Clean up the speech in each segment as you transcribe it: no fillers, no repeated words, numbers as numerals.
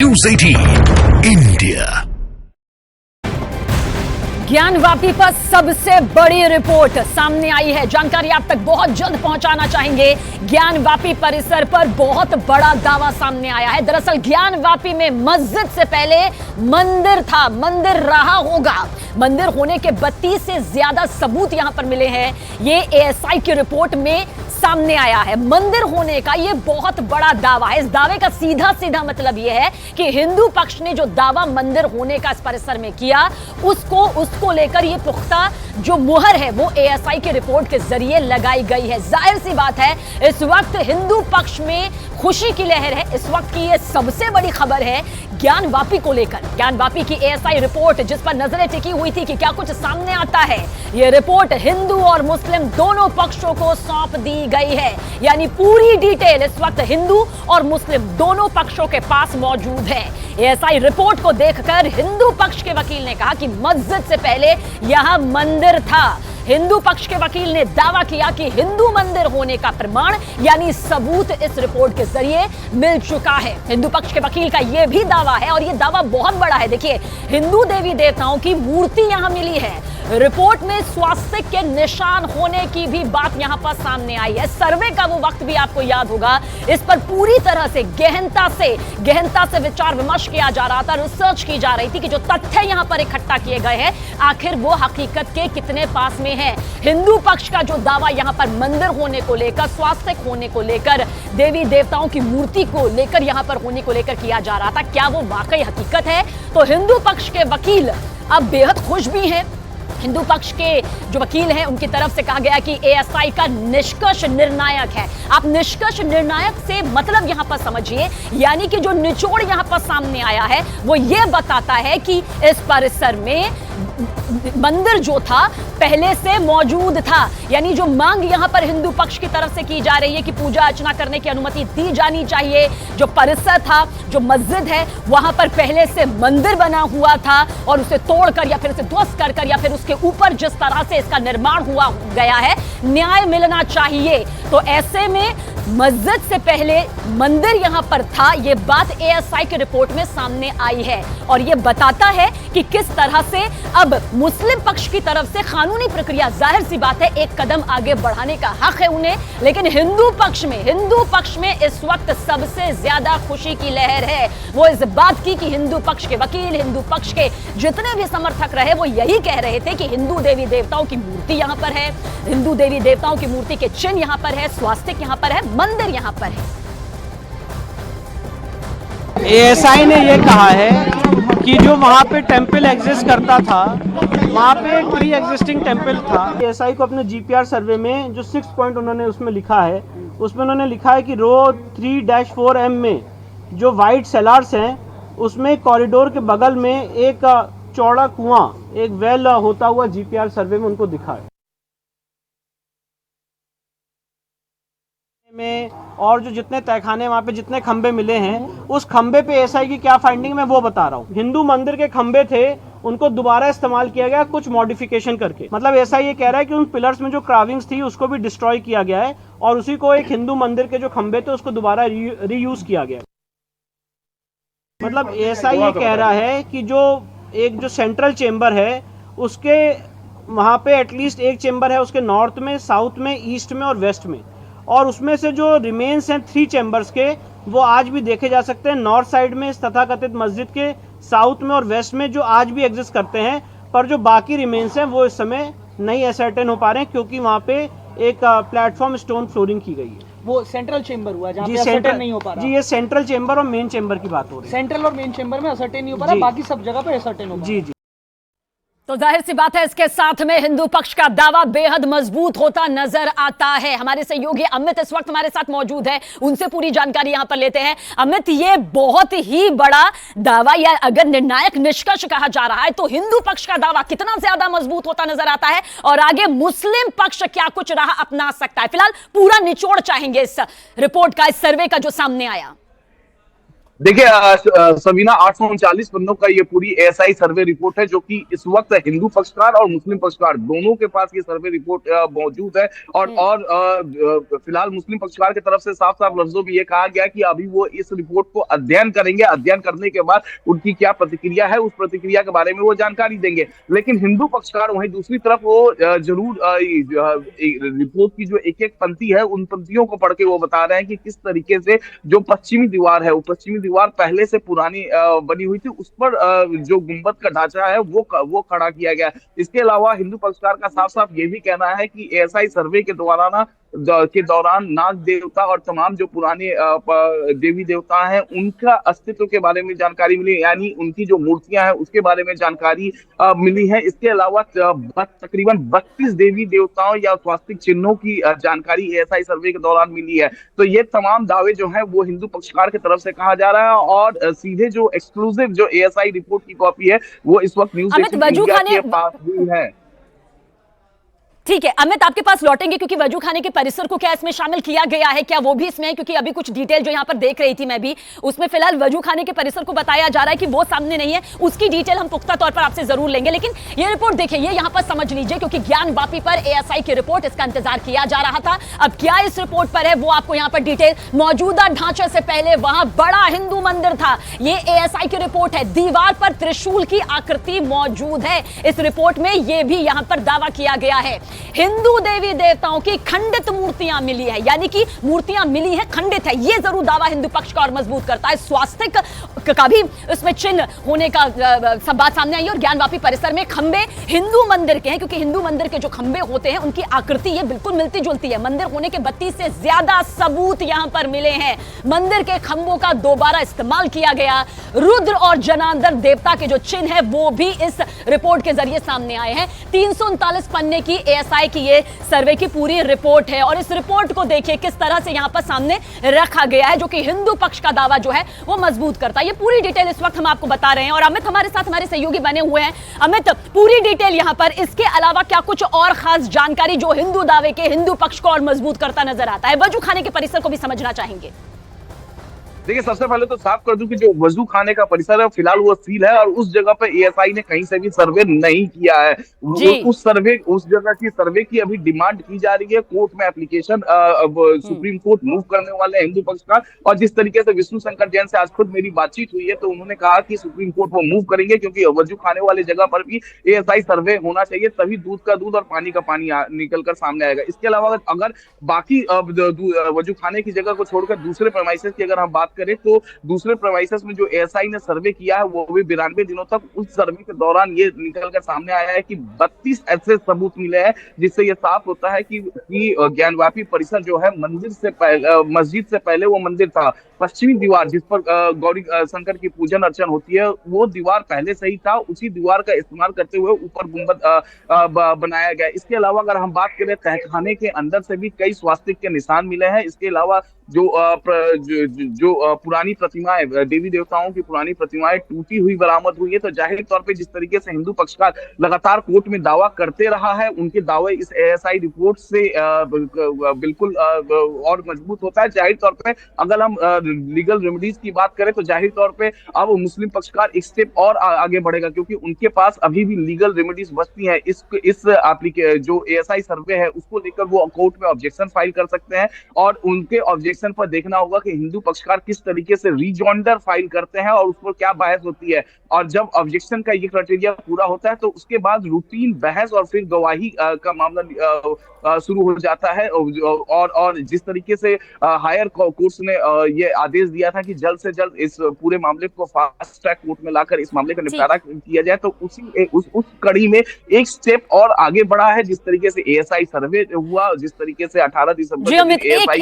News 18 India. Gyanvapi पर सबसे बड़ी रिपोर्ट सामने आई है। जानकारी आप तक बहुत जल्द पहुंचाना चाहेंगे। ज्ञानवापी परिसर पर बहुत बड़ा दावा सामने आया है। दरअसल ज्ञानवापी में मस्जिद से पहले मंदिर था, मंदिर रहा होगा। मंदिर होने के 32 से ज्यादा सबूत यहां पर मिले हैं। ये एएसआई की रिपोर्ट में सामने आया है। मंदिर होने का ये बहुत बड़ा दावा है। इस दावे का सीधा सीधा मतलब यह है कि हिंदू पक्ष ने जो दावा मंदिर होने का इस परिसर में किया, उसको लेकर ये पुख्ता जो मुहर है वो एएसआई की रिपोर्ट के जरिए लगाई गई है। जाहिर सी बात है, इस वक्त हिंदू पक्ष में खुशी की लहर है। इस वक्त की ये सबसे बड़ी खबर है ज्ञानवापी को लेकर। ज्ञानवापी की एएसआई रिपोर्ट जिस पर नजरें टिकी हुई थी कि क्या कुछ सामने आता है, ये रिपोर्ट हिंदू और मुस्लिम दोनों पक्षों को सौंप दी गई है। यानी पूरी डिटेल इस वक्त हिंदू और मुस्लिम दोनों पक्षों के पास मौजूद है। एएसआई रिपोर्ट को देखकर हिंदू पक्ष के वकील ने कहा कि मस्जिद से पहले यहां मंदिर था। हिंदू पक्ष के वकील ने दावा किया कि हिंदू मंदिर होने का प्रमाण यानी सबूत इस रिपोर्ट के जरिए मिल चुका है। हिंदू पक्ष के वकील का यह भी दावा है और यह दावा बहुत बड़ा है। देखिए, हिंदू देवी देवताओं की मूर्ति यहां मिली है। रिपोर्ट में स्वास्तिक के निशान होने की भी बात यहां पर सामने आई है। सर्वे का वो वक्त भी आपको याद होगा। इस पर पूरी तरह से गहनता से विचार विमर्श किया जा रहा था, रिसर्च की जा रही थी कि जो तथ्य यहां पर इकट्ठा किए गए हैं आखिर वो हकीकत के कितने पास में है। हिंदू पक्ष का जो दावा यहां पर मंदिर होने को लेकर, स्वास्तिक होने को लेकर, देवी देवताओं की मूर्ति को लेकर यहां पर होने को लेकर किया जा रहा था, क्या वो वाकई हकीकत है? तो हिंदू पक्ष के वकील अब बेहद खुश भी हैं। हिंदू पक्ष के जो वकील हैं उनकी तरफ से कहा गया कि एएसआई का निष्कर्ष निर्णायक है। आप निष्कर्ष निर्णायक से मतलब यहां पर समझिए, यानी कि जो निचोड़ यहां पर सामने आया है वो ये बताता है कि इस परिसर में मंदिर जो था पहले से मौजूद था। यानी जो मांग यहां पर हिंदू पक्ष की तरफ से की जा रही है कि पूजा अर्चना करने की अनुमति दी जानी चाहिए। जो परिसर था, जो मस्जिद है, वहां पर पहले से मंदिर बना हुआ था और उसे तोड़कर या फिर उसे ध्वस्त कर या फिर उसके ऊपर जिस तरह से इसका निर्माण हुआ गया है, न्याय मिलना चाहिए। तो ऐसे में मस्जिद से पहले मंदिर यहां पर था, यह बात एएसआई की रिपोर्ट में सामने आई है और यह बताता है कि किस तरह से अब मुस्लिम पक्ष की तरफ से कानूनी प्रक्रिया, जाहिर सी बात है, एक कदम आगे बढ़ाने का हक है उन्हें। लेकिन हिंदू पक्ष में इस वक्त सबसे ज्यादा खुशी की लहर है। वो इस बात की कि हिंदू पक्ष के वकील, हिंदू पक्ष के जितने भी समर्थक रहे वो यही कह रहे थे कि हिंदू देवी देवताओं की मूर्ति यहां पर है, हिंदू देवी देवताओं की मूर्ति के चिन्ह यहां पर है, स्वास्तिक यहां पर है, मंदिर यहां पर है। एएसआई ने यह कहा है कि जो वहाँ पे टेम्पल एग्जिस्ट करता था, वहाँ पे प्री एग्जिस्टिंग टेम्पल था। एएसआई को अपने जीपीआर सर्वे में जो 6 पॉइंट उन्होंने उसमें लिखा है, उसमें उन्होंने लिखा है कि रो 3-4M में जो वाइट सेलार्स हैं उसमें कॉरिडोर के बगल में एक चौड़ा कुआं, एक वेल होता हुआ जीपीआर सर्वे में उनको दिखा है। में और जो जितने तहखाने वहाँ पे जितने खंबे मिले हैं, उस खंबे पे एएसआई की क्या फाइंडिंग मैं वो बता रहा हूँ। हिंदू मंदिर के खंबे थे, उनको दोबारा इस्तेमाल किया गया कुछ मॉडिफिकेशन करके। मतलब एएसआई ये कह रहा है कि उन पिलर्स में जो क्राविंग्स थी उसको भी डिस्ट्रॉय किया गया है और उसी को एक हिंदू मंदिर के जो खंबे थे उसको दोबारा रीयूज किया गया। मतलब एएसआई ये कह रहा है कि जो सेंट्रल चेंबर है उसके वहाँ पे एटलीस्ट एक चेंबर है उसके नॉर्थ में, साउथ में, ईस्ट में और वेस्ट में, और उसमें से जो रिमेन्स हैं 3 चैम्बर्स के, वो आज भी देखे जा सकते हैं नॉर्थ साइड में इस तथाकथित मस्जिद के, साउथ में और वेस्ट में, जो आज भी एग्जिस्ट करते हैं। पर जो बाकी रिमेन्स हैं वो इस समय नहीं असर्टेन हो पा रहे हैं क्योंकि वहाँ पे एक प्लेटफॉर्म स्टोन फ्लोरिंग की गई है। वो सेंट्रल चेंबर हुआ जहाँ पे असर्टेन नहीं हो पा रहा। जी, ये सेंट्रल चेंबर और मेन चेंबर की बात हो रही है। सेंट्रल और मेन चेंबर में असर्टेन नहीं हो पा रहा, बाकी सब जगह पे असर्टेन हो पा रहा। जी जी। तो जाहिर सी बात है, इसके साथ में हिंदू पक्ष का दावा बेहद मजबूत होता नजर आता है। हमारे सहयोगी अमित इस वक्त हमारे साथ मौजूद है, उनसे पूरी जानकारी यहां पर लेते हैं। अमित, ये बहुत ही बड़ा दावा या अगर निर्णायक निष्कर्ष कहा जा रहा है तो हिंदू पक्ष का दावा कितना ज्यादा मजबूत होता नजर आता है और आगे मुस्लिम पक्ष क्या कुछ राह अपना सकता है? फिलहाल पूरा निचोड़ चाहेंगे इस रिपोर्ट का, इस सर्वे का जो सामने आया। देखिए सबीना, 839 पन्नों का ये पूरी एएसआई सर्वे रिपोर्ट है, जो कि इस वक्त हिंदू पक्षकार और मुस्लिम पक्षकार दोनों के पास ये सर्वे रिपोर्ट मौजूद है। और फिलहाल मुस्लिम पक्षकार की तरफ से साफ साफ लफ्जों में ये कहा गया कि अभी वो इस रिपोर्ट को अध्ययन करेंगे, अध्ययन करने के बाद उनकी क्या प्रतिक्रिया है, उस प्रतिक्रिया के बारे में वो जानकारी देंगे। लेकिन हिंदू पक्षकार वहीं दूसरी तरफ वो जरूर रिपोर्ट की जो एक एक पंक्ति है, उन पंक्तियों को पढ़ के वो बता रहे हैं कि किस तरीके से जो पश्चिमी दीवार है, वो पश्चिमी दीवार पहले से पुरानी बनी हुई थी, उस पर जो गुंबद का ढांचा है वो खड़ा किया गया। इसके अलावा हिंदू पक्षकार का साफ साफ ये भी कहना है कि एएसआई सर्वे के दौरान नाग देवता और तमाम जो पुराने देवी देवता हैं उनका अस्तित्व के बारे में जानकारी मिली, यानी उनकी जो मूर्तियां हैं उसके बारे में जानकारी मिली है। इसके अलावा तकरीबन 32 देवी देवताओं या स्वास्तिक चिन्हों की जानकारी एएसआई सर्वे के दौरान मिली है। तो ये तमाम दावे जो हैं वो हिंदू पक्षकार की तरफ से कहा जा रहा है, और सीधे जो एक्सक्लूसिव जो एएसआई रिपोर्ट की कॉपी है वो इस वक्त न्यूज़ के पास भी है। ठीक है अमित, आपके पास लौटेंगे, क्योंकि वजू खाने के परिसर को क्या इसमें शामिल किया गया है, क्या वो भी इसमें है? क्योंकि अभी कुछ डिटेल जो यहां पर देख रही थी मैं भी, उसमें फिलहाल वजू खाने के परिसर को बताया जा रहा है कि वो सामने नहीं है। उसकी डिटेल हम पुख्ता तौर पर आपसे जरूर लेंगे। लेकिन ये रिपोर्ट देखिए, ये यहां पर समझ लीजिए, क्योंकि ज्ञान वापी पर एएसआई की रिपोर्ट, इसका इंतजार किया जा रहा था। अब क्या इस रिपोर्ट पर है वो आपको यहां पर डिटेल, मौजूदा ढांचे से पहले वहां बड़ा हिंदू मंदिर था, ये एएसआई की रिपोर्ट है। दीवार पर त्रिशूल की आकृति मौजूद है इस रिपोर्ट में, यह भी यहां पर दावा किया गया है। हिंदू देवी देवताओं की खंडित मूर्तियां मिली है, यानी कि मूर्तियां मिली है खंडित है, यह जरूर दावा हिंदू पक्ष का और मजबूत करता है। स्वास्तिक का भी इसमें चिन्ह होने का सब बात सामने आई है। और ज्ञानवापी परिसर में खंबे हिंदू मंदिर के हैं, क्योंकि हिंदू मंदिर के जो खंबे होते हैं उनकी आकृति ये बिल्कुल मिलती जुलती है। मंदिर होने के 32 से ज्यादा सबूत यहां पर मिले हैं। मंदिर के खंबों का दोबारा इस्तेमाल किया गया। रुद्र और जनार्दन देवता के जो चिन्ह है वो भी इस रिपोर्ट के जरिए सामने आए हैं। 339 पन्ने की एएसआई की ये सर्वे की पूरी रिपोर्ट है, और इस रिपोर्ट को देखिए किस तरह से यहां पर सामने रखा गया है, जो कि हिंदू पक्ष का दावा जो है वो मजबूत करता है। ये पूरी डिटेल इस वक्त हम आपको बता रहे हैं, और अमित हमारे साथ हमारे सहयोगी बने हुए हैं। अमित, पूरी डिटेल यहां पर, इसके अलावा क्या कुछ और खास जानकारी जो हिंदू दावे के हिंदू पक्ष को और मजबूत करता नजर आता है? वजू खाने के परिसर को भी समझना चाहेंगे। देखिए, सबसे पहले तो साफ कर दूं कि जो वजू खाने का परिसर है फिलहाल वो सील है, और उस जगह पे एएसआई ने कहीं से भी सर्वे नहीं किया है। उस जगह की सर्वे की अभी डिमांड की जा रही है। कोर्ट में एप्लीकेशन सुप्रीम कोर्ट मूव करने वाले हिंदू पक्षकार, और जिस तरीके से विष्णु शंकर जैन से आज खुद मेरी बातचीत हुई है तो उन्होंने कहा कि सुप्रीम कोर्ट वो मूव करेंगे, क्योंकि वजू खाने वाले जगह पर भी एएसआई सर्वे होना चाहिए, तभी दूध का दूध और पानी का पानी निकल कर सामने आएगा। इसके अलावा अगर बाकी वजू खाने की जगह को छोड़कर दूसरे प्रेमाइसेस की अगर हम बात करें, तो दूसरे प्रेमाइसेस में जो एएसआई ने सर्वे किया है वो भी 92 दिनों तक, उस सर्वे के दौरान ये निकलकर सामने आया है कि 32 ऐसे सबूत मिले हैं, जिससे ये साफ होता है कि ज्ञानवापी परिसर जो है मस्जिद से पहले वो मंदिर था। पश्चिमी दीवार जिस पर गौरी शंकर की पूजन अर्चन होती है, वो दीवार पहले से ही था, उसी दीवार का इस्तेमाल करते हुए ऊपर गुंबद बनाया गया। इसके अलावा अगर हम बात करें, तहखाने के अंदर से भी कई स्वास्तिक के निशान मिले हैं। इसके अलावा जो पुरानी प्रतिमाएं, देवी देवताओं की पुरानी प्रतिमाएं टूटी हुई बरामद हुई है, तो जाहिर तौर पे जिस तरीके से हिंदू पक्षकार लगातार कोर्ट में दावा करते रहा है, उनके दावे इस एएसआई रिपोर्ट से बिल्कुल और मजबूत होता है। जाहिर तौर पे अगर हम लीगल रेमेडीज की बात करें तो जाहिर तौर पे अब मुस्लिम पक्षकार एक स्टेप और आगे बढ़ेगा, क्योंकि उनके पास अभी भी लीगल रेमेडीज बचती हैं। इस जो एएसआई सर्वे है उसको लेकर वो कोर्ट में ऑब्जेक्शन फाइल कर सकते हैं, और उनके ऑब्जेक्शन पर देखना होगा कि हिंदू पक्षकार किस तरीके से रीजॉइंडर फाइल करते हैं और उस पर क्या बहस होती है। और जब ऑब्जेक्शन का ये क्राइटेरिया पूरा होता है तो उसके बाद रूटीन बहस और फिर गवाही का मामला शुरू हो जाता है। और जिस तरीके से हायर कोर्ट्स ने ये आदेश दिया था कि जल्द से जल्द इस पूरे मामले को फास्ट ट्रैक कोर्ट में लाकर इस मामले का निपटारा किया जाए, तो उस कड़ी में एक स्टेप और आगे बढ़ा है। जिस तरीके से एएसआई सर्वे हुआ, जिस तरीके से 18 दिसंबर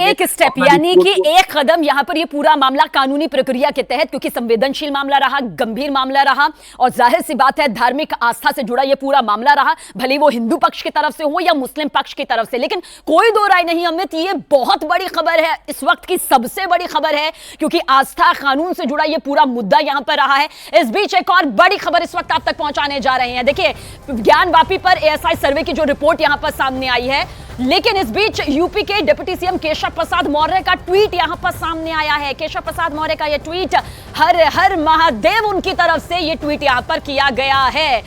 एक स्टेप, यानी कि एक कदम यहां पर ये पूरा मामला कानूनी प्रक्रिया के तहत, क्योंकि संवेदनशील मामला रहा, गंभीर मामला रहा, और जाहिर सी बात है धार्मिक आस्था से जुड़ा ये पूरा मामला रहा, भले वो हिंदू पक्ष की तरफ से हो या मुस्लिम पक्ष की तरफ से। लेकिन कोई दो राय नहीं अमित, ये बहुत बड़ी खबर है, इस वक्त की सबसे बड़ी खबर है, क्योंकि आस्था कानून से जुड़ा ये पूरा मुद्दा यहां पर रहा है। इस बीच एक और बड़ी खबर इस वक्त आप तक पहुंचाने जा रहे हैं। देखिए, ज्ञानवापी पर एएसआई सर्वे की जो रिपोर्ट यहां पर सामने आई है लेकिन इस बीच यूपी के डिप्टी सीएम केशव प्रसाद मौर्य का ट्वीट यहां पर सामने आया है। केशव प्रसाद मौर्य का यह ट्वीट, हर हर महादेव उनकी तरफ से यह ट्वीट यहां पर किया गया है।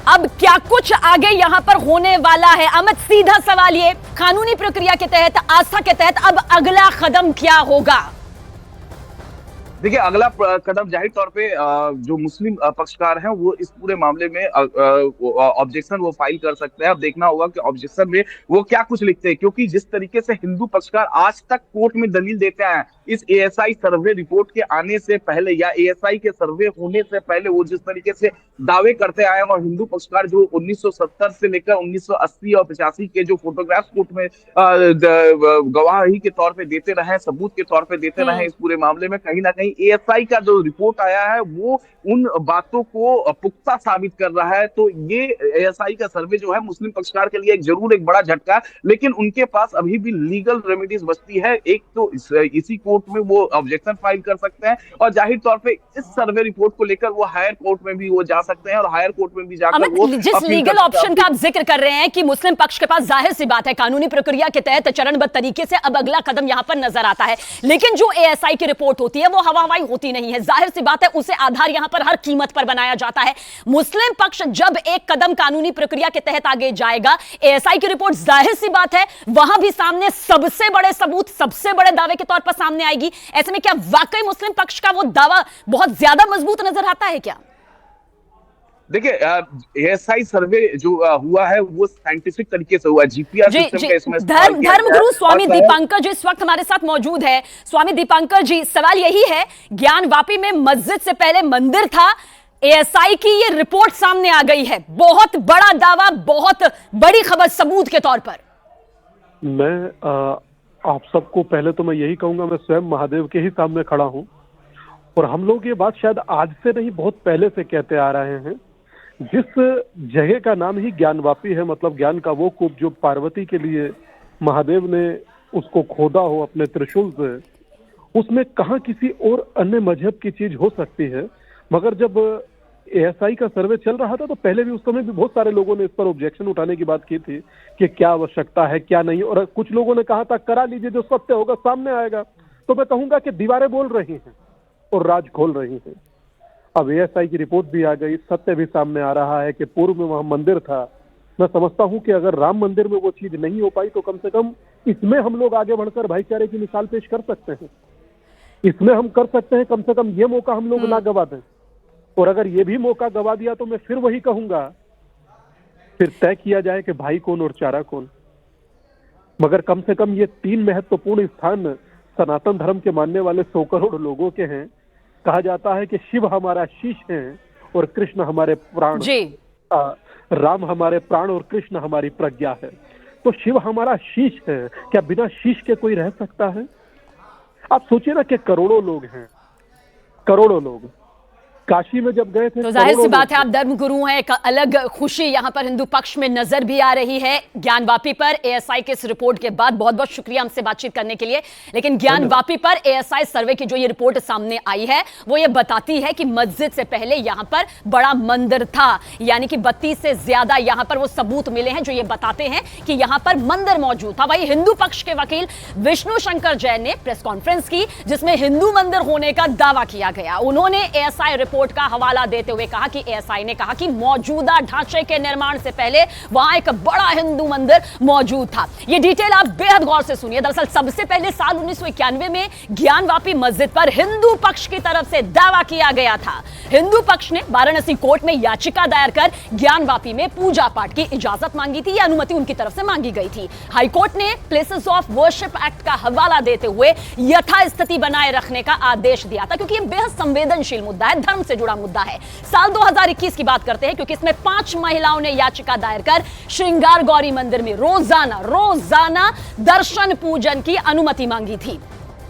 अब क्या कुछ आगे यहां पर होने वाला है? अमित, सीधा सवाल ये, कानूनी प्रक्रिया के तहत, आस्था के तहत अब अगला कदम क्या होगा? देखिए, अगला कदम जाहिर तौर पे जो मुस्लिम पक्षकार हैं वो इस पूरे मामले में ऑब्जेक्शन वो फाइल कर सकते हैं। अब देखना होगा कि ऑब्जेक्शन में वो क्या कुछ लिखते हैं, क्योंकि जिस तरीके से हिंदू पक्षकार आज तक कोर्ट में दलील देते हैं, इस एएसआई सर्वे रिपोर्ट के आने से पहले या एएसआई के सर्वे होने से पहले वो जिस तरीके से दावे करते आए, और हिंदू पक्षकार जो 1970 से लेकर 1980 और 85 के जो फोटोग्राफ्स कोर्ट में गवाही के तौर पे देते रहे, सबूत के तौर पे देते रहे, इस पूरे मामले में कहीं ना कहीं एएसआई का जो रिपोर्ट आया है वो उन बातों को पुख्ता साबित कर रहा है। तो ये एएसआई का सर्वे जो है मुस्लिम पक्षकार के लिए जरूर एक बड़ा झटका, लेकिन उनके पास अभी भी लीगल रेमेडीज बचती है। एक तो इसी कोर्ट में वो ऑब्जेक्शन फाइल कर सकते हैं, और जाहिर तौर पे इस सर्वे रिपोर्ट को लेकर वो हायर कोर्ट में भी वो जा सकते हैं, और हायर कोर्ट में भी जाकर वो जिस लीगल ऑप्शन का आप जिक्र कर रहे हैं कि मुस्लिम पक्ष के पास, जाहिर सी बात है कानूनी प्रक्रिया के तहत चरणबद्ध तरीके से अब अगला कदम यहां पर नजर आता है, लेकिन जो एएसआई की रिपोर्ट होती है वो हवा हवाई होती नहीं है। जाहिर सी बात है उसे आधार यहां पर हर कीमत पर बनाया जाता है। मुस्लिम पक्ष जब एक कदम कानूनी प्रक्रिया के तहत आगे जाएगा, एएसआई की रिपोर्ट जाहिर सी बात है वहां भी सामने सबसे बड़े सबूत, सबसे बड़े दावे के तौर पर सामने आएगी। ऐसे में क्या वाकई मुस्लिम पक्ष का वो दावा बहुत ज्यादा मजबूत नजर आता है क्या? देखिए, एएसआई सर्वे जो हुआ है वो साइंटिफिक तरीके से हुआ, जीपीआर सिस्टम का इसमें धर्मगुरु स्वामी दीपांकर जी इस वक्त हमारे साथ मौजूद है। स्वामी दीपांकर जी, सवाल यही है, ज्ञानवापी में मस्जिद से पहले मंदिर था, एएसआई की ये रिपोर्ट सामने आ गई है, बहुत बड़ा दावा, बहुत बड़ी खबर सबूत के तौर पर। मैं आप सबको पहले तो मैं यही कहूंगा, मैं स्वयं महादेव के ही सामने खड़ा हूं, और हम लोग ये बात शायद आज से नहीं बहुत पहले से कहते आ रहे हैं। जिस जगह का नाम ही ज्ञानवापी है, मतलब ज्ञान का वो कूप जो पार्वती के लिए महादेव ने उसको खोदा हो अपने त्रिशूल से, उसमें कहाँ किसी और अन्य मजहब की चीज हो सकती है। मगर जब एएसआई का सर्वे चल रहा था तो पहले भी उस समय भी बहुत सारे लोगों ने इस पर ऑब्जेक्शन उठाने की बात की थी कि क्या आवश्यकता है क्या नहीं, और कुछ लोगों ने कहा था करा लीजिए, जो सत्य होगा सामने आएगा। तो मैं कहूंगा कि दीवारें बोल रही हैं और राज खोल रही हैं। अब एएसआई की रिपोर्ट भी आ गई, सत्य भी सामने आ रहा है कि पूर्व में वहां मंदिर था। मैं समझता हूं कि अगर राम मंदिर में वो चीज नहीं हो पाई तो कम से कम इसमें हम लोग आगे बढ़कर भाईचारे की मिसाल पेश कर सकते हैं। इसमें हम कर सकते हैं, कम से कम ये मौका हम लोग ना गवा दें। और अगर ये भी मौका गवा दिया तो मैं फिर वही कहूंगा, फिर तय किया जाए कि भाई कौन और चारा कौन। मगर कम से कम ये 3 महत्वपूर्ण स्थान सनातन धर्म के मानने वाले 100 करोड़ लोगों के हैं। कहा जाता है कि शिव हमारा शीश है और कृष्ण हमारे प्राण, राम हमारे प्राण और कृष्ण हमारी प्रज्ञा है। तो शिव हमारा शीश है, क्या बिना शीश के कोई रह सकता है? आप सोचिए ना कि करोड़ों लोग हैं, करोड़ों लोग काशी में जब गए थे, तो जाहिर सी बात है आप धर्मगुरु हैं, एक अलग खुशी यहां पर हिंदू पक्ष में नजर भी आ रही है ज्ञानवापी पर एएसआई के इस रिपोर्ट के बाद। बहुत बहुत शुक्रिया हमसे बातचीत करने के लिए। लेकिन ज्ञानवापी पर एएसआई सर्वे की जो ये रिपोर्ट सामने आई है वो ये बताती है कि मस्जिद से पहले यहां पर बड़ा मंदिर था, यानी कि 32 से ज्यादा यहां पर वो सबूत मिले हैं जो ये बताते हैं कि यहां पर मंदिर मौजूद था। वही हिंदू पक्ष के वकील विष्णु शंकर जैन ने प्रेस कॉन्फ्रेंस की जिसमें हिंदू मंदिर होने का दावा किया गया। उन्होंने एएसआई रिपोर्ट का हवाला देते हुए कहा कि एएसआई ने कहा कि मौजूदा ढांचे के निर्माण से पहले वहां एक बड़ा हिंदू मंदिर मौजूद था। यह डिटेल आप बेहद गौर से सुनिए। दरअसल सबसे पहले साल 1991 में ज्ञानवापी मस्जिद पर हिंदू पक्ष की तरफ से दावा किया गया था। हिंदू पक्ष ने वाराणसी कोर्ट में याचिका दायर कर ज्ञानवापी में पूजा पाठ की इजाजत मांगी थी। यह अनुमति उनकी तरफ से मांगी गई थी। हाईकोर्ट ने प्लेसेस ऑफ वर्शिप एक्ट का हवाला देते हुए यथास्थिति बनाए रखने का आदेश दिया था, क्योंकि यह बेहद संवेदनशील मुद्दा है, धर्म से जुड़ा मुद्दा है। साल 2021 की बात करते हैं क्योंकि इसमें 5 महिलाओं ने याचिका दायर कर श्रृंगार गौरी मंदिर में रोजाना दर्शन पूजन की अनुमति मांगी थी।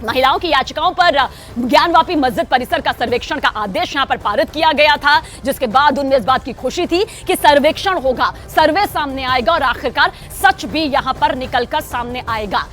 महिलाओं की याचिकाओं पर ज्ञानवापी मस्जिद परिसर का सर्वेक्षण का आदेश यहां पर पारित किया गया था, जिसके बाद उनमें इस बात की खुशी थी कि सर्वेक्षण होगा, सर्वे सामने आएगा और आखिरकार सच भी यहां पर निकलकर सामने आएगा।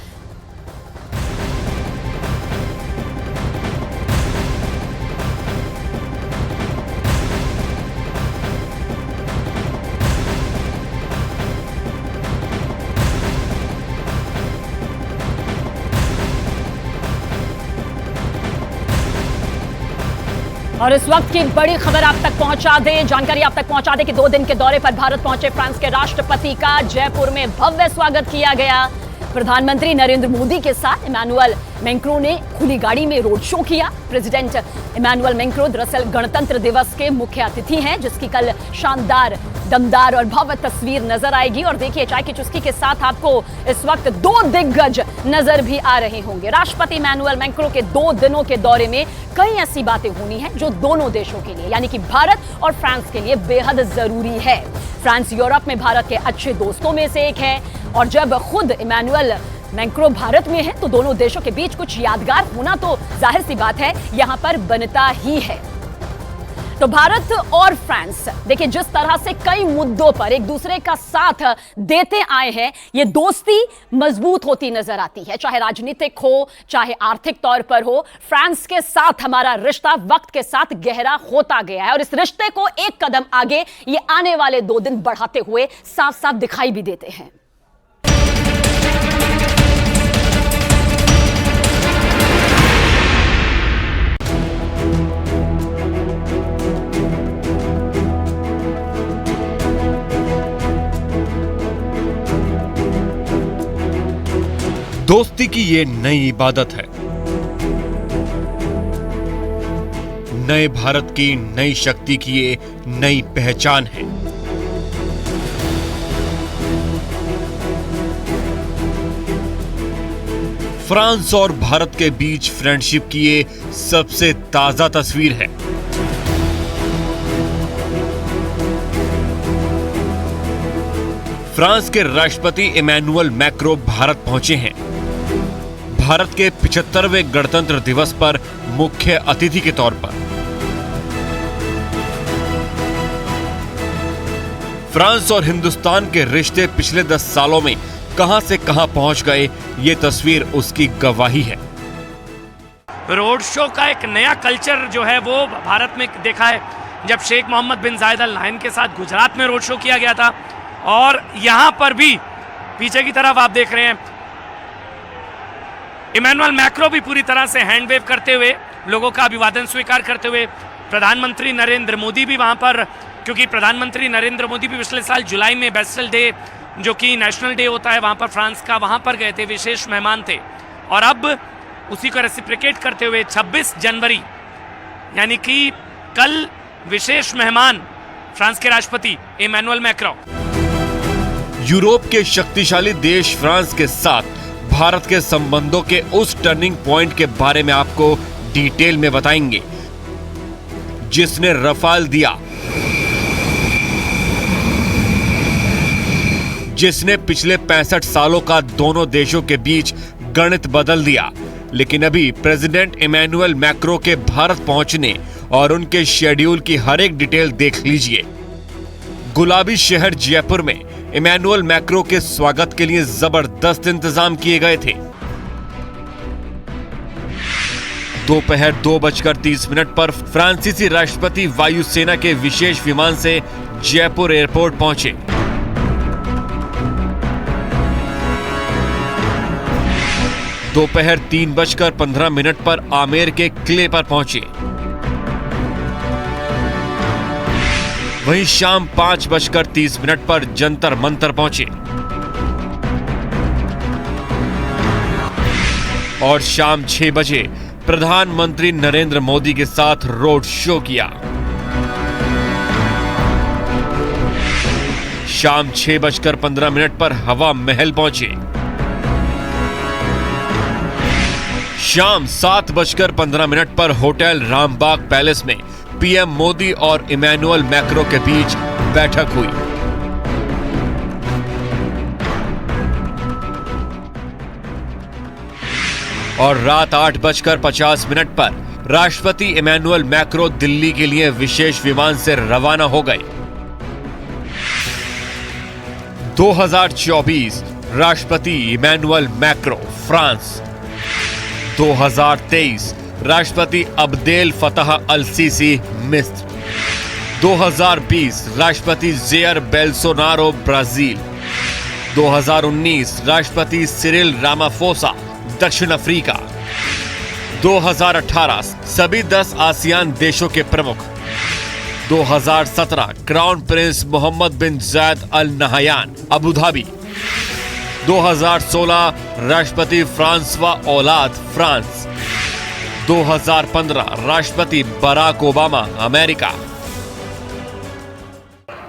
और इस वक्त की बड़ी खबर आप तक पहुंचा दें, जानकारी आप तक पहुंचा दें कि 2 दिन के दौरे पर भारत पहुंचे फ्रांस के राष्ट्रपति का जयपुर में भव्य स्वागत किया गया। प्रधानमंत्री नरेंद्र मोदी के साथ इमैनुअल मैक्रों ने खुली गाड़ी में रोड शो किया। प्रेसिडेंट इमैनुअल मैक्रों दरअसल गणतंत्र दिवस के मुख्य अतिथि हैं, जिसकी कल शानदार, दमदार और भव्य तस्वीर नजर आएगी। और देखिए, चाय की चुस्की के साथ आपको इस वक्त 2 दिग्गज नजर भी आ रहे होंगे। राष्ट्रपति इमैनुअल मैक्रों के 2 दिनों के दौरे में कई ऐसी बातें होनी हैं जो दोनों देशों के लिए, यानी कि भारत और फ्रांस के लिए बेहद जरूरी है। फ्रांस यूरोप में भारत के अच्छे दोस्तों में से एक है, और जब खुद इमैनुअल मैक्रों भारत में है तो दोनों देशों के बीच कुछ यादगार होना तो जाहिर सी बात है यहां पर बनता ही है। तो भारत और फ्रांस, देखिए, जिस तरह से कई मुद्दों पर एक दूसरे का साथ देते आए हैं, ये दोस्ती मजबूत होती नजर आती है, चाहे राजनीतिक हो, चाहे आर्थिक तौर पर हो। फ्रांस के साथ हमारा रिश्ता वक्त के साथ गहरा होता गया है, और इस रिश्ते को एक कदम आगे ये आने वाले 2 दिन बढ़ाते हुए साफ साफ दिखाई भी देते हैं। दोस्ती की ये नई इबादत है, नए भारत की नई शक्ति की ये नई पहचान है। फ्रांस और भारत के बीच फ्रेंडशिप की ये सबसे ताजा तस्वीर है। फ्रांस के राष्ट्रपति इमैनुअल मैक्रों भारत पहुंचे हैं। भारत के 75वें गणतंत्र दिवस पर मुख्य अतिथि के तौर पर। फ्रांस और हिंदुस्तान के रिश्ते पिछले 10 सालों में कहां से कहां पहुंच गए, ये तस्वीर उसकी गवाही है। रोड शो का एक नया कल्चर जो है वो भारत में देखा है। जब शेख मोहम्मद बिन जायद अल नाहयान के साथ गुजरात में रोड शो किया गया था, और यहां पर भी पीछे की तरफ आप देख रहे हैं इमैनुअल मैक्रों भी पूरी तरह से हैंड वेव करते हुए, लोगों का अभिवादन स्वीकार करते हुए। प्रधानमंत्री नरेंद्र मोदी भी वहां पर, क्योंकि प्रधानमंत्री नरेंद्र मोदी भी पिछले साल जुलाई में बेस्टल डे, जो कि नेशनल डे होता है वहां पर फ्रांस का, वहां पर गए थे, विशेष मेहमान थे। और अब उसी को रेसिप्रिकेट करते हुए 26 जनवरी यानी कि कल विशेष मेहमान फ्रांस के राष्ट्रपति इमैनुअल मैक्रों। यूरोप के शक्तिशाली देश फ्रांस के साथ भारत के संबंधों के उस टर्निंग पॉइंट के बारे में आपको डिटेल में बताएंगे, जिसने रफाल दिया, जिसने पिछले 65 सालों का दोनों देशों के बीच गणित बदल दिया। लेकिन अभी प्रेसिडेंट इमैनुअल मैक्रों के भारत पहुंचने और उनके शेड्यूल की हर एक डिटेल देख लीजिए। गुलाबी शहर जयपुर में इमैनुअल मैक्रों के स्वागत के लिए जबरदस्त इंतजाम किए गए थे। दोपहर 2:30 पर फ्रांसीसी राष्ट्रपति वायुसेना के विशेष विमान से जयपुर एयरपोर्ट पहुंचे। दोपहर 3:15 पर आमेर के किले पर पहुंचे। वहीं शाम 5:30 पर जंतर मंतर पहुंचे और शाम 6 बजे प्रधानमंत्री नरेंद्र मोदी के साथ रोड शो किया। शाम 6:15 पर हवा महल पहुंचे। शाम 7:15 पर होटल रामबाग पैलेस में पीएम मोदी और इमैनुअल मैक्रों के बीच बैठक हुई। और रात 8:50 पर राष्ट्रपति इमैनुअल मैक्रों दिल्ली के लिए विशेष विमान से रवाना हो गए। 2024 राष्ट्रपति इमैनुअल मैक्रों फ्रांस। 2023 राष्ट्रपति अब्देल फतह अल सीसी मिस्र। 2020 राष्ट्रपति जेयर बेल्सोनारो ब्राजील। 2019 राष्ट्रपति सिरिल रामाफोसा दक्षिण अफ्रीका। 2018 सभी 10 आसियान देशों के प्रमुख। 2017 क्राउन प्रिंस मोहम्मद बिन जायद अल नहयान अबू धाबी। 2016 राष्ट्रपति फ्रांसवा औलाद फ्रांस। 2015 राष्ट्रपति बराक ओबामा अमेरिका।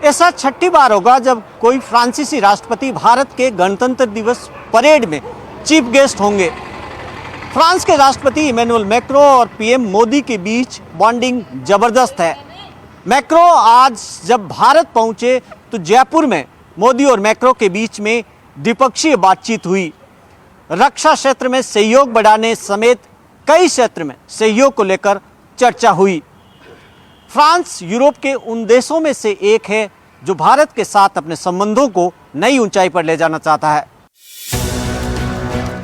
ऐसा छठी बार होगा जब कोई फ्रांसीसी राष्ट्रपति भारत के गणतंत्र दिवस परेड में चीफ गेस्ट होंगे। फ्रांस के राष्ट्रपति इमैनुअल मैक्रो और पीएम मोदी के बीच बॉन्डिंग जबरदस्त है। मैक्रो आज जब भारत पहुंचे तो जयपुर में मोदी और मैक्रो के बीच में द्विपक्षीय बातचीत हुई। रक्षा क्षेत्र में सहयोग बढ़ाने समेत कई क्षेत्र में सहयोग को लेकर चर्चा हुई। फ्रांस यूरोप के उन देशों में से एक है जो भारत के साथ अपने संबंधों को नई ऊंचाई पर ले जाना चाहता है।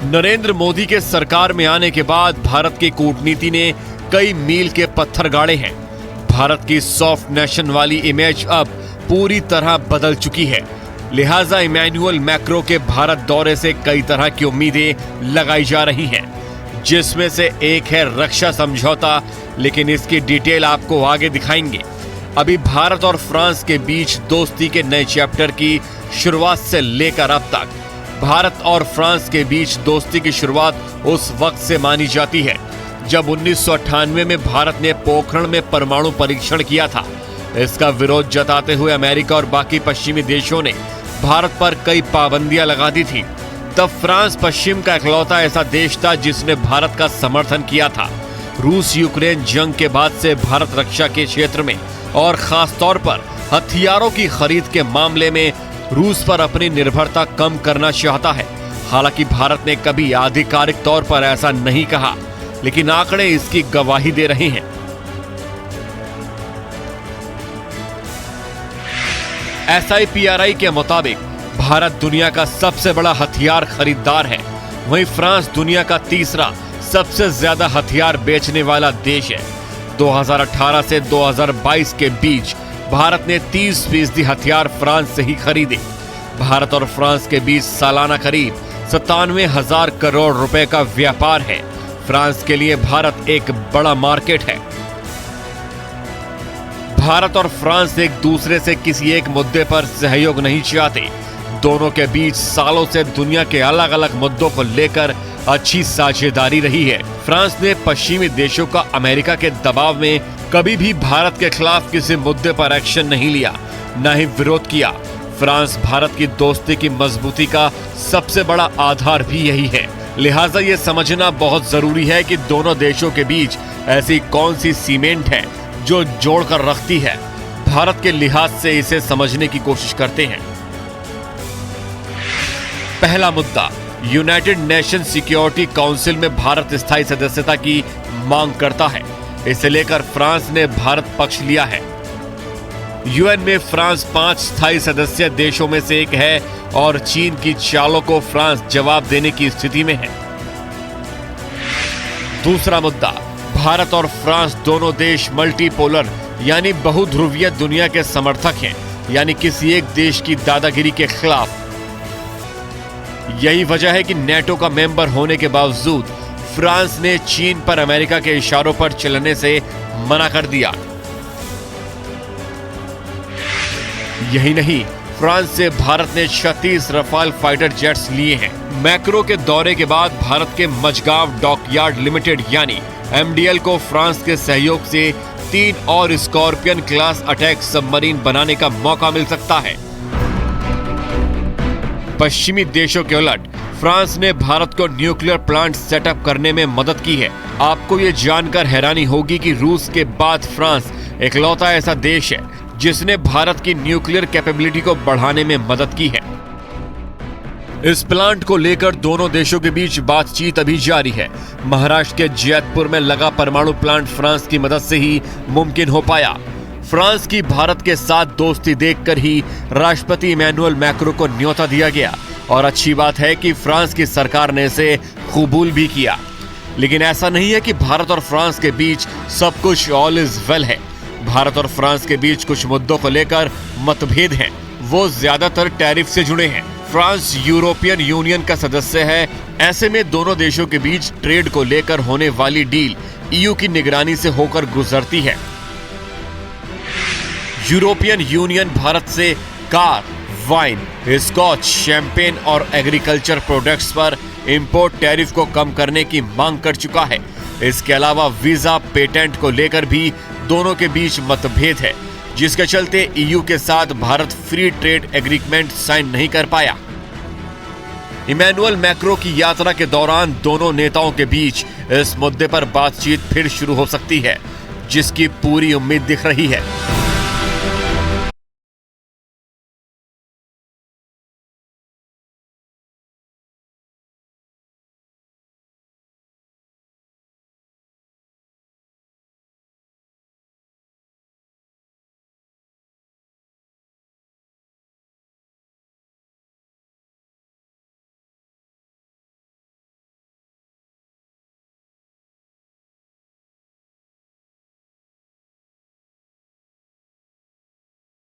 नरेंद्र मोदी के सरकार में आने के बाद भारत की कूटनीति ने कई मील के पत्थर गाड़े हैं। भारत की सॉफ्ट नेशन वाली इमेज अब पूरी तरह बदल चुकी है। लिहाजा इमैनुअल मैक्रो के भारत दौरे से कई तरह की उम्मीदें लगाई जा रही हैं, जिसमें से एक है रक्षा समझौता, लेकिन इसकी डिटेल आपको आगे दिखाएंगे। अभी भारत और फ्रांस के बीच दोस्ती के नए चैप्टर की शुरुआत से लेकर अब तक भारत और फ्रांस के बीच दोस्ती की शुरुआत उस वक्त से मानी जाती है जब 1998 में भारत ने पोखरण में परमाणु परीक्षण किया था। इसका विरोध जताते हुए अमेरिका और बाकी पश्चिमी देशों ने भारत पर कई पाबंदियां लगा दी थी। तब फ्रांस पश्चिम का इकलौता ऐसा देश था जिसने भारत का समर्थन किया था। रूस यूक्रेन जंग के बाद से भारत रक्षा के क्षेत्र में और खास तौर पर हथियारों की खरीद के मामले में रूस पर अपनी निर्भरता कम करना चाहता है। हालांकि भारत ने कभी आधिकारिक तौर पर ऐसा नहीं कहा, लेकिन आंकड़े इसकी गवाही दे रहे हैं। SIPRI के मुताबिक भारत दुनिया का सबसे बड़ा हथियार खरीदार है। वहीं फ्रांस दुनिया का तीसरा सबसे ज्यादा हथियार बेचने वाला देश है। 2018 से 2022 के बीच भारत ने 30% हथियार फ्रांस से ही खरीदे। भारत और फ्रांस के बीच सालाना करीब 97,000 करोड़ रुपए का व्यापार है। फ्रांस के लिए भारत एक बड़ा मार्केट है। भारत और फ्रांस एक दूसरे से किसी एक मुद्दे पर सहयोग नहीं चाहते। दोनों के बीच सालों से दुनिया के अलग अलग मुद्दों को लेकर अच्छी साझेदारी रही है। फ्रांस ने पश्चिमी देशों का अमेरिका के दबाव में कभी भी भारत के खिलाफ किसी मुद्दे पर एक्शन नहीं लिया, न ही विरोध किया। फ्रांस भारत की दोस्ती की मजबूती का सबसे बड़ा आधार भी यही है। लिहाजा ये समझना बहुत जरूरी है कि दोनों देशों के बीच ऐसी कौन सी सीमेंट है जो जोड़कर रखती है। भारत के लिहाज से इसे समझने की कोशिश करते हैं। पहला मुद्दा, यूनाइटेड नेशन सिक्योरिटी काउंसिल में भारत स्थायी सदस्यता की मांग करता है। इसे लेकर फ्रांस ने भारत पक्ष लिया है। यूएन में फ्रांस 5 स्थायी सदस्य देशों में से एक है और चीन की चालों को फ्रांस जवाब देने की स्थिति में है। दूसरा मुद्दा, भारत और फ्रांस दोनों देश मल्टीपोलर यानी बहुध्रुवीय दुनिया के समर्थक हैं, यानी किसी एक देश की दादागिरी के खिलाफ। यही वजह है कि नेटो का मेंबर होने के बावजूद फ्रांस ने चीन पर अमेरिका के इशारों पर चलने से मना कर दिया। यही नहीं, फ्रांस से भारत ने 36 रफाल फाइटर जेट्स लिए हैं। मैक्रो के दौरे के बाद भारत के मझगांव डॉकयार्ड लिमिटेड यानी MDL को फ्रांस के सहयोग से 3 और स्कॉर्पियन क्लास अटैक सबमरीन बनाने का मौका मिल सकता है। पश्चिमी देशों के उलट फ्रांस ने भारत को न्यूक्लियर प्लांट सेटअप करने में मदद की है। आपको ये जानकर हैरानी होगी कि रूस के बाद फ्रांस इकलौता ऐसा देश है जिसने भारत की न्यूक्लियर कैपेबिलिटी को बढ़ाने में मदद की है। इस प्लांट को लेकर दोनों देशों के बीच बातचीत अभी जारी है। महाराष्ट्र के जैतपुर में लगा परमाणु प्लांट फ्रांस की मदद से ही मुमकिन हो पाया। फ्रांस की भारत के साथ दोस्ती देखकर ही राष्ट्रपति इमैनुअल मैक्रो को न्योता दिया गया और अच्छी बात है कि फ्रांस की सरकार ने इसे कबूल भी किया। लेकिन ऐसा नहीं है कि भारत और फ्रांस के बीच सब कुछ ऑल इज वेल है। भारत और फ्रांस के बीच कुछ मुद्दों को लेकर मतभेद हैं। वो ज्यादातर टैरिफ से जुड़े हैं। फ्रांस यूरोपियन यूनियन का सदस्य है, ऐसे में दोनों देशों के बीच ट्रेड को लेकर होने वाली डील ईयू की निगरानी से होकर गुजरती है। यूरोपियन यूनियन भारत से कार, वाइन, स्कॉच, शैंपेन और एग्रीकल्चर प्रोडक्ट्स पर इंपोर्ट टैरिफ को कम करने की मांग कर चुका है। इसके अलावा वीजा, पेटेंट को लेकर भी दोनों के बीच मतभेद है, जिसके चलते ईयू के साथ Bharat free trade agreement sign नहीं कर पाया। इमैनुअल मैक्रो की यात्रा के दौरान दोनों नेताओं के बीच इस मुद्दे पर बातचीत फिर शुरू हो सकती है, जिसकी पूरी उम्मीद दिख रही है।